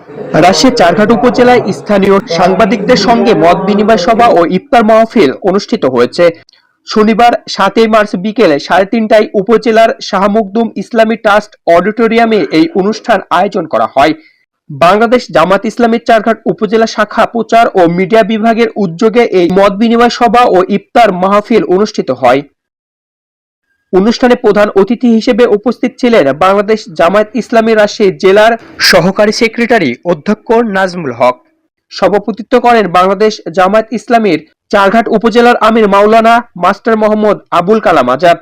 রাজশাহীর চারঘাট উপজেলায় স্থানীয় সাংবাদিকদের সঙ্গে মত বিনিময় সভা ও ইফতার মাহফিল অনুষ্ঠিত হয়েছে। শনিবার ৭ মার্চ বিকেল ৩:৩০টায় উপজেলার শাহ মখদুম ইসলামী ট্রাস্ট অডিটোরিয়ামে এই অনুষ্ঠান আয়োজন করা হয়। বাংলাদেশ জামায়াত ইসলামী চারঘাট উপজেলা শাখা প্রচার ও মিডিয়া বিভাগের উদ্যোগে এই মত বিনিময় সভা ও ইফতার মাহফিল অনুষ্ঠিত হয়। অনুষ্ঠানে প্রধান অতিথি হিসেবে উপস্থিত ছিলেন বাংলাদেশ জামায়াত ইসলামী রাজশাহী জেলার সহকারী সেক্রেটারি অধ্যক্ষ নাজমুল হক। সভাপতিত্ব করেন বাংলাদেশ জামায়াত ইসলামীর চারঘাট উপজেলার আমির মাওলানা মাস্টার মোহাম্মদ আবুল কালাম আজাদ।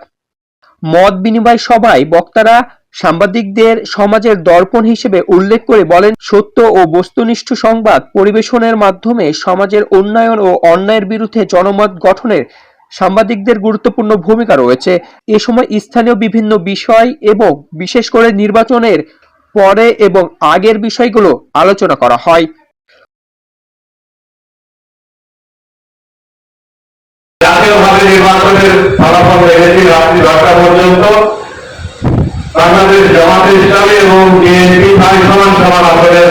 মত বিনিময় সভায় বক্তারা সাংবাদিকদের সমাজের দর্পণ হিসেবে উল্লেখ করে বলেন, সত্য ও বস্তুনিষ্ঠ সংবাদ পরিবেশনের মাধ্যমে সমাজের উন্নয়ন ও অন্যায়ের বিরুদ্ধে জনমত গঠনের সাংবাদিকদের গুরুত্বপূর্ণ ভূমিকা রয়েছে। এ সময় স্থানীয় বিভিন্ন বিষয় এবং বিশেষ করে নির্বাচনের পরে এবং আগের বিষয়গুলো আলোচনা করা হয়। জাতীয়ভাবে নির্বাচনের ফলাফল দেখেছি রাত্রি 10টা পর্যন্ত বাংলাদেশ জামায়াত ইসলামী এবং বিএনপি সমান আসলে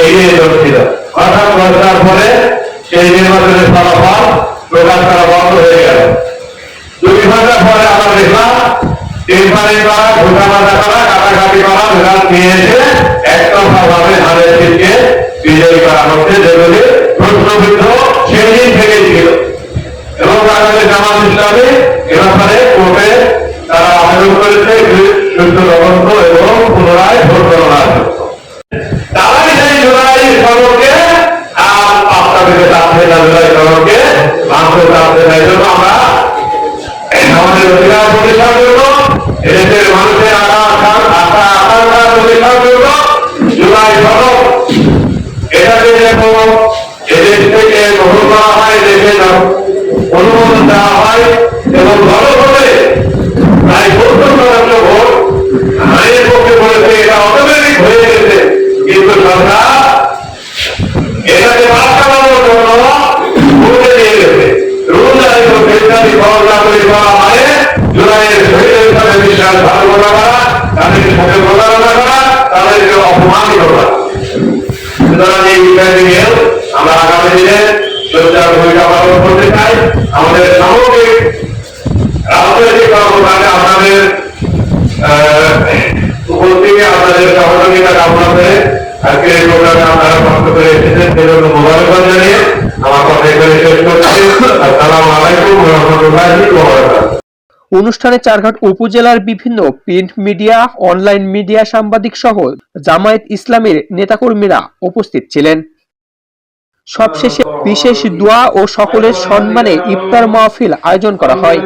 এগিয়ে চলছিল। অর্থাৎ 10টার পরে সেই নির্বাচনের ফলাফল প্রকাশ করা বন্ধ হয়ে গেল। 2 ঘন্টা পরে আমরা দেখলাম তিনবারে করা, ঘোষণা করা, কাটাকাটি করা, রেজাল্ট নিয়ে এসে একতরফাভাবে ধানের শীতকে বিজয়ী করা হচ্ছে, যেগুলি প্রশ্নবিদ্ধ সেই দিন থেকেই ছিল। এবং বাংলাদেশ জামায়াত ইসলামী এ ব্যাপারে কোর্টে তারা আবেদন করেছে সুষ্ঠু তদন্ত এবং পুনরায় ভোট গণনার জন্য। তারাই সেই জুলাই সনদকে আর পাঁচটা থেকে চাচ্ছে না, জুলাই সনদকে ভাঙতে চাচ্ছে না। এই জন্য আমরা আমাদের অধিকার প্রতিষ্ঠার জন্য, এদেশের মানুষের আকাঙ্ক্ষা প্রতিষ্ঠার জন্য জুলাই সনদ এটাকে যেমন এদেশ থেকে গ্রহণ করা হয়, দেশে অনুমোদন দেওয়া হয় এবং গণভোটে প্রায় 70% ভোট আইনের পক্ষে বলেছে, এটা অটোমেটিক হয়ে গেছে। কিন্তু সরকার এটাকে বাস্তবায়নের জন্য ভোটে দিয়ে গেছে। রুল জারি করতে করা মানে জুলাইয়ের শহীদের সাথে বিশ্বাসঘাতকতা করা, তাদেরকে সাথে প্রতারণা করা, তাদেরকে অপমানিত করা। সুতরাং এই বিষয়টি নিয়েও আমরা আগামী দিনে সোচ্চার ভূমিকা পালন করতে চাই। আমাদের সামগ্রিক রাজনৈতিক কর্মকাণ্ডে আপনাদের উপস্থিতি, আপনাদের সহযোগিতা কামনা করে আজকে এই প্রোগ্রামে আপনারা কষ্ট করে এসেছেন, সেজন্য মোবারকবাদ জানিয়ে আমার কথা এখানে শেষ করছি। আসসালামু আলাইকুম ওয়া রাহমাতুল্লাহি ওয়া বারাকাতুহু। অনুষ্ঠানে চারঘাট উপজেলার বিভিন্ন প্রিন্ট মিডিয়া, অনলাইন মিডিয়া সাংবাদিক সহ জামায়াত ইসলামীর নেতাকর্মীরা উপস্থিত ছিলেন। সবশেষে বিশেষ দোয়া ও সকলের সম্মানে ইফতার মাহফিল আয়োজন করা হয়।